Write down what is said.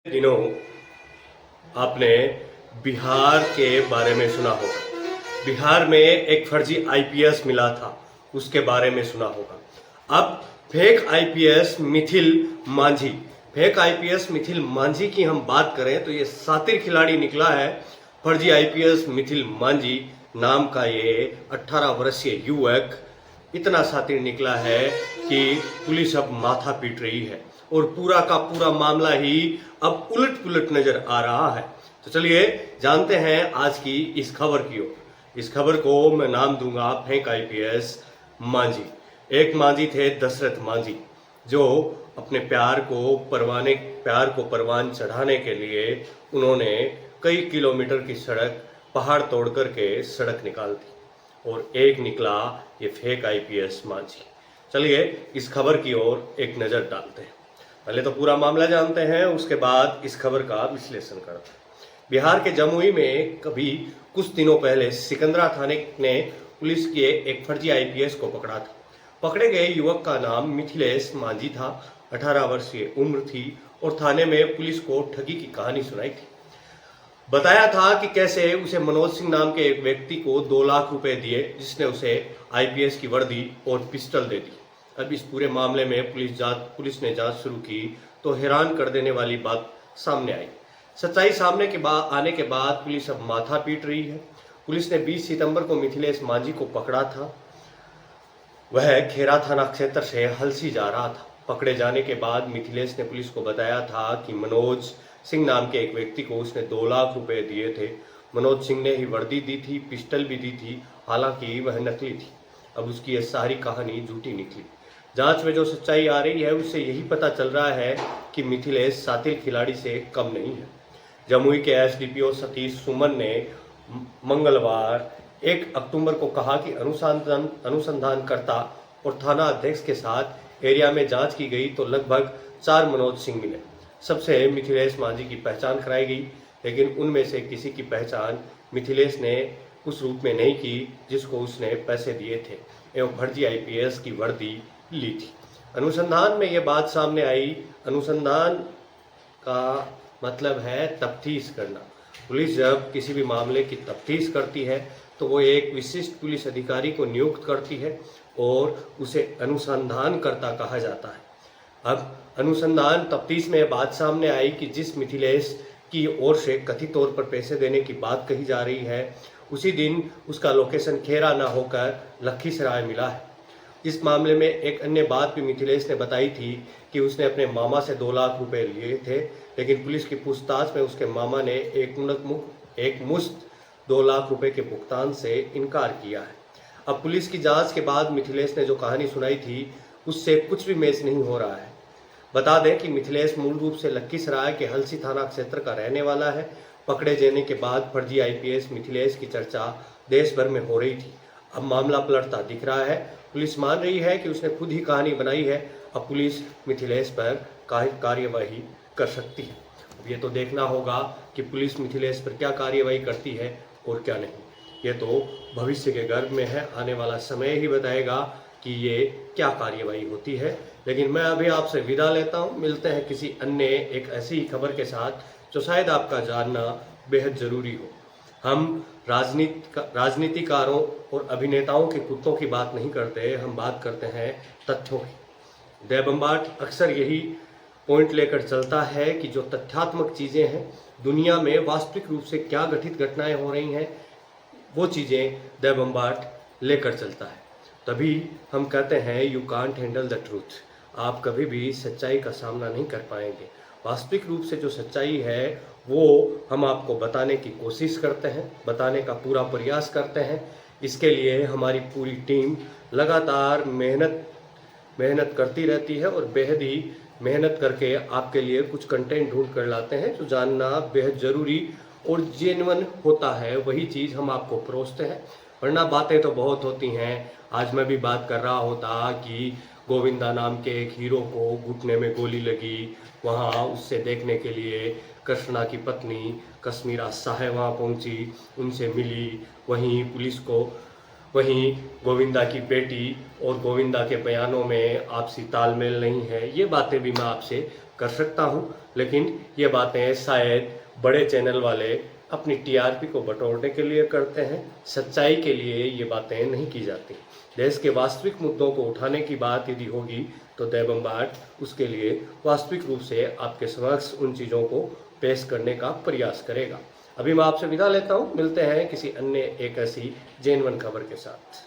दिनों आपने बिहार के बारे में सुना होगा। बिहार में एक फर्जी आईपीएस मिला था, उसके बारे में सुना होगा। अब fake IPS Mithil Manjhi, fake IPS Mithil Manjhi की हम बात करें तो ये शातिर खिलाड़ी निकला है। फर्जी आईपीएस मिथिल मांझी नाम का ये 18 वर्षीय युवक इतना शातिर निकला है कि पुलिस अब माथा पीट रही है और पूरा का पूरा मामला ही अब उलट पुलट नजर आ रहा है। तो चलिए जानते हैं आज की इस खबर की ओर। इस खबर को मैं नाम दूंगा फेक आईपीएस मांझी। एक मांझी थे दशरथ मांझी, जो अपने प्यार को परवान चढ़ाने के लिए उन्होंने कई किलोमीटर की सड़क पहाड़ तोड़ करके सड़क निकाल दी और एक निकला ये फेक आईपीएस मांझी। चलिए इस खबर की ओर एक नजर डालते हैं। पहले तो पूरा मामला जानते हैं, उसके बाद इस खबर का विश्लेषण करते हैं। बिहार के जमुई में कभी कुछ दिनों पहले सिकंदरा थाने ने पुलिस के एक फर्जी आईपीएस को पकड़ा था। पकड़े गए युवक का नाम मिथिलेश मांझी था। 18 वर्षीय उम्र थी और थाने में पुलिस को ठगी की कहानी सुनाई थी। बताया था कि कैसे उसे मनोज सिंह नाम के एक व्यक्ति को 2 लाख रुपए दिए, जिसने उसे आईपीएस की वर्दी और पिस्टल दे दी। अब इस पूरे मामले में पुलिस ने जांच शुरू की तो हैरान कर देने वाली बात सामने आई। सच्चाई सामने आने के बाद पुलिस अब माथा पीट रही है। पुलिस ने 20 सितंबर को मिथिलेश मांझी को पकड़ा था। वह खेरा थाना क्षेत्र से हलसी जा रहा था। पकड़े जाने के बाद मिथिलेश ने पुलिस को बताया था कि मनोज सिंह नाम के एक व्यक्ति को उसने 2 लाख रुपए दिए थे। मनोज सिंह ने ही वर्दी दी थी, पिस्टल भी दी थी, हालांकि वह नकली थी। अब उसकी यह सारी कहानी झूठी निकली। जांच में जो सच्चाई आ रही है उससे यही पता चल रहा है कि मिथिलेश शातिर खिलाड़ी से कम नहीं है। जमुई के एसडीपीओ सतीश सुमन ने मंगलवार 1 अक्टूबर को कहा कि अनुसंधानकर्ता और थाना अध्यक्ष के साथ एरिया में जांच की गई तो लगभग 4 मनोज सिंह मिले। सबसे मिथिलेश मांझी की पहचान कराई गई, लेकिन उनमें से किसी की पहचान मिथिलेश ने उस रूप में नहीं की जिसको उसने पैसे दिए थे एवं फर्जी आईपीएस की वर्दी ली थी। अनुसंधान में यह बात सामने आई। अनुसंधान का मतलब है तफ्तीश करना। पुलिस जब किसी भी मामले की तफ्तीश करती है तो वो एक विशिष्ट पुलिस अधिकारी को नियुक्त करती है और उसे अनुसंधानकर्ता कहा जाता है। अब अनुसंधान तफ्तीश में बात सामने आई कि जिस मिथिलेश की ओर से कथित तौर पर पैसे देने की बात कही जा रही है, उसी दिन उसका लोकेशन खेरा न होकर लखीसराय मिला है। इस मामले में एक अन्य बात भी मिथिलेश ने बताई थी कि उसने अपने मामा से 2 लाख रुपए लिए थे, लेकिन पुलिस की पूछताछ में उसके मामा ने एक मुश्त 2 लाख रुपए के भुगतान से इनकार किया है। अब पुलिस की जांच के बाद मिथिलेश ने जो कहानी सुनाई थी उससे कुछ भी मैच नहीं हो रहा है। बता दें कि मिथिलेश मूल रूप से लखीसराय के हलसी थाना क्षेत्र का रहने वाला है। पकड़े जाने के बाद फर्जी आईपीएस मिथिलेश की चर्चा देश भर में हो रही थी। अब मामला पलटता दिख रहा है। पुलिस मान रही है कि उसने खुद ही कहानी बनाई है। अब पुलिस मिथिलेश पर कार्यवाही कर सकती है। अब ये तो देखना होगा कि पुलिस मिथिलेश पर क्या कार्यवाही करती है और क्या नहीं। ये तो भविष्य के गर्भ में है, आने वाला समय ही बताएगा कि ये क्या कार्यवाही होती है। लेकिन मैं अभी आपसे विदा लेता हूँ। मिलते हैं किसी अन्य एक ऐसी ही खबर के साथ जो शायद आपका जानना बेहद ज़रूरी हो। हम राजनीतिकारों और अभिनेताओं के कुत्तों की बात नहीं करते, हम बात करते हैं तथ्यों की। देवबंबाट अक्सर यही पॉइंट लेकर चलता है कि जो तथ्यात्मक चीज़ें हैं, दुनिया में वास्तविक रूप से क्या घटित घटनाएं हो रही हैं, वो चीज़ें देवबंबाट लेकर चलता है। तभी हम कहते हैं you can't handle the truth. आप कभी भी सच्चाई का सामना नहीं कर पाएंगे। वास्तविक रूप से जो सच्चाई है वो हम आपको बताने की कोशिश करते हैं, बताने का पूरा प्रयास करते हैं। इसके लिए हमारी पूरी टीम लगातार मेहनत करती रहती है और बेहद ही मेहनत करके आपके लिए कुछ कंटेंट ढूंढ कर लाते हैं। जो जानना बेहद ज़रूरी और जेन्युइन होता है वही चीज़ हम आपको परोसते हैं। वरना बातें तो बहुत होती हैं। आज मैं भी बात कर रहा होता कि गोविंदा नाम के एक हीरो को घुटने में गोली लगी, वहाँ उससे देखने के लिए कृष्णा की पत्नी कश्मीरा साहे वहाँ पहुँची, उनसे मिली। वहीं गोविंदा की बेटी और गोविंदा के बयानों में आपसी तालमेल नहीं है। ये बातें भी मैं आपसे कर सकता हूँ, लेकिन ये बातें शायद बड़े चैनल वाले अपनी टीआरपी को बटोरने के लिए करते हैं। सच्चाई के लिए ये बातें नहीं की जाती। देश के वास्तविक मुद्दों को उठाने की बात यदि होगी तो दैवम्बाट उसके लिए वास्तविक रूप से आपके समक्ष उन चीज़ों को पेश करने का प्रयास करेगा। अभी मैं आपसे विदा लेता हूँ, मिलते हैं किसी अन्य एक ऐसी जेन्युइन खबर के साथ।